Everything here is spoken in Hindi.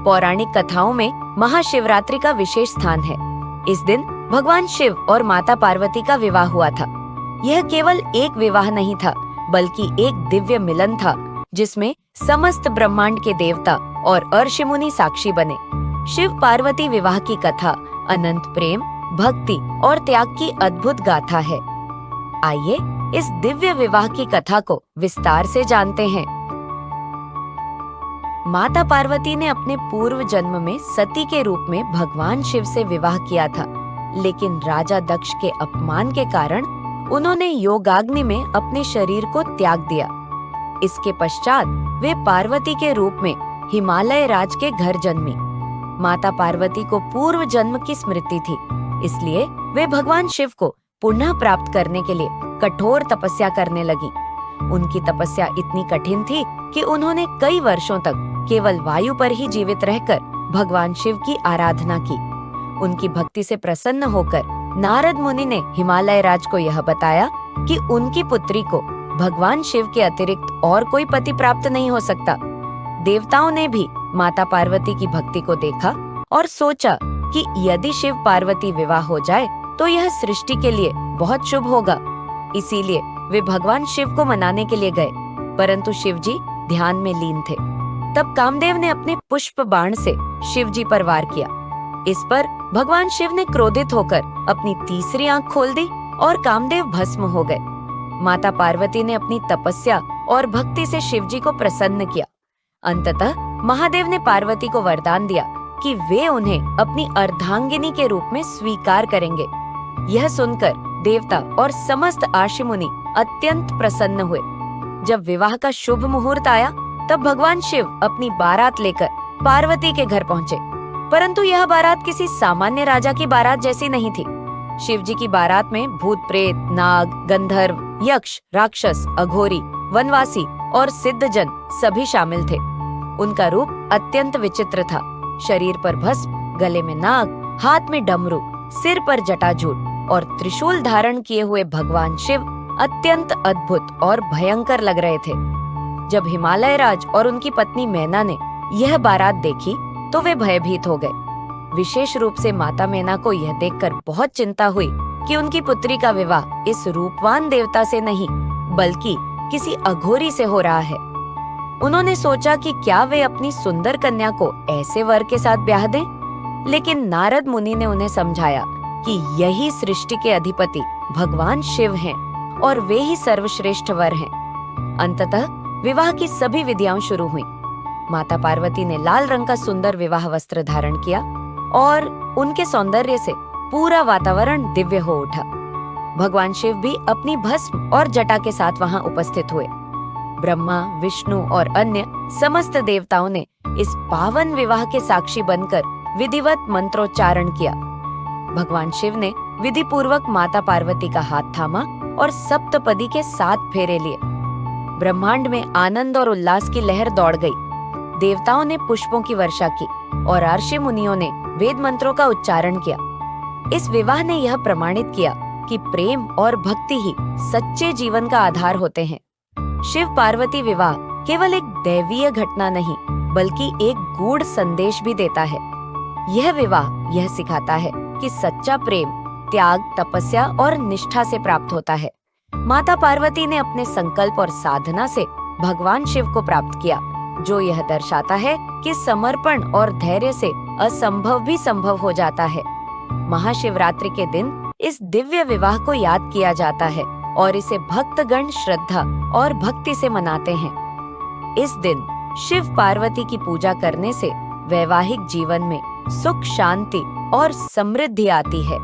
पौराणिक कथाओं में महाशिवरात्रि का विशेष स्थान है। इस दिन भगवान शिव और माता पार्वती का विवाह हुआ था। यह केवल एक विवाह नहीं था, बल्कि एक दिव्य मिलन था, जिसमें समस्त ब्रह्मांड के देवता और अर्षि मुनि साक्षी बने। शिव पार्वती विवाह की कथा अनंत प्रेम, भक्ति और त्याग की अद्भुत गाथा है। आइए इस दिव्य विवाह की कथा को विस्तार से जानते हैं। माता पार्वती ने अपने पूर्व जन्म में सती के रूप में भगवान शिव से विवाह किया था, लेकिन राजा दक्ष के अपमान के कारण उन्होंने योगाग्नि में अपने शरीर को त्याग दिया। इसके पश्चात वे पार्वती के रूप में हिमालय राज के घर जन्मी। माता पार्वती को पूर्व जन्म की स्मृति थी, इसलिए वे भगवान शिव को पुनः प्राप्त करने के लिए कठोर तपस्या करने लगी। उनकी तपस्या इतनी कठिन थी कि उन्होंने कई वर्षों तक केवल वायु पर ही जीवित रहकर भगवान शिव की आराधना की। उनकी भक्ति से प्रसन्न होकर नारद मुनि ने हिमालय राज को यह बताया कि उनकी पुत्री को भगवान शिव के अतिरिक्त और कोई पति प्राप्त नहीं हो सकता। देवताओं ने भी माता पार्वती की भक्ति को देखा और सोचा कि यदि शिव पार्वती विवाह हो जाए तो यह सृष्टि के लिए बहुत शुभ होगा। इसीलिए वे भगवान शिव को मनाने के लिए गए, परंतु शिव जी ध्यान में लीन थे। तब कामदेव ने अपने पुष्प बाण से शिव जी पर वार किया। इस पर भगवान शिव ने क्रोधित होकर अपनी तीसरी आंख खोल दी और कामदेव भस्म हो गए। माता पार्वती ने अपनी तपस्या और भक्ति से शिव जी को प्रसन्न किया। अंततः महादेव ने पार्वती को वरदान दिया कि वे उन्हें अपनी अर्धांगिनी के रूप में स्वीकार करेंगे। यह सुनकर देवता और समस्त अर्षि मुनि अत्यंत प्रसन्न हुए। जब विवाह का शुभ मुहूर्त आया, तब भगवान शिव अपनी बारात लेकर पार्वती के घर पहुँचे, परंतु यह बारात किसी सामान्य राजा की बारात जैसी नहीं थी। शिव जी की बारात में भूत प्रेत, नाग, गंधर्व, यक्ष, राक्षस, अघोरी, वनवासी और सिद्धजन सभी शामिल थे। उनका रूप अत्यंत विचित्र था। शरीर पर भस्म, गले में नाग, हाथ में डमरू, सिर पर जटाजूट और त्रिशूल धारण किए हुए भगवान शिव अत्यंत अद्भुत और भयंकर लग रहे थे। जब हिमालय राज और उनकी पत्नी मैना ने यह बारात देखी तो वे भयभीत हो गए। विशेष रूप से माता मैना को यह देखकर बहुत चिंता हुई कि उनकी पुत्री का विवाह इस रूपवान देवता से नहीं, बल्कि किसी अघोरी से हो रहा है। उन्होंने सोचा कि क्या वे अपनी सुंदर कन्या को ऐसे वर के साथ ब्याह दें, लेकिन नारद मुनि ने उन्हें समझाया कि यही सृष्टि के अधिपति भगवान शिव हैं और वे ही सर्वश्रेष्ठ वर हैं। अंततः विवाह की सभी विधियां शुरू हुई। माता पार्वती ने लाल रंग का सुंदर विवाह वस्त्र धारण किया और उनके सौंदर्य से पूरा वातावरण दिव्य हो उठा। भगवान शिव भी अपनी भस्म और जटा के साथ वहां उपस्थित हुए। ब्रह्मा, विष्णु और अन्य समस्त देवताओं ने इस पावन विवाह के साक्षी बनकर विधिवत मंत्रोच्चारण किया। भगवान शिव ने विधि पूर्वक माता पार्वती का हाथ थामा और सप्तपदी के 7 फेरे लिए। ब्रह्मांड में आनंद और उल्लास की लहर दौड़ गई। देवताओं ने पुष्पों की वर्षा की और अर्षि मुनियों ने वेद मंत्रों का उच्चारण किया। इस विवाह ने यह प्रमाणित किया कि प्रेम और भक्ति ही सच्चे जीवन का आधार होते हैं। शिव पार्वती विवाह केवल एक दैवीय घटना नहीं, बल्कि एक गूढ़ संदेश भी देता है। यह विवाह यह सिखाता है कि सच्चा प्रेम त्याग, तपस्या और निष्ठा से प्राप्त होता है। माता पार्वती ने अपने संकल्प और साधना से भगवान शिव को प्राप्त किया, जो यह दर्शाता है कि समर्पण और धैर्य से असंभव भी संभव हो जाता है। महाशिवरात्रि के दिन इस दिव्य विवाह को याद किया जाता है और इसे भक्तगण श्रद्धा और भक्ति से मनाते हैं। इस दिन शिव पार्वती की पूजा करने से वैवाहिक जीवन में सुख, शांति और समृद्धि आती है।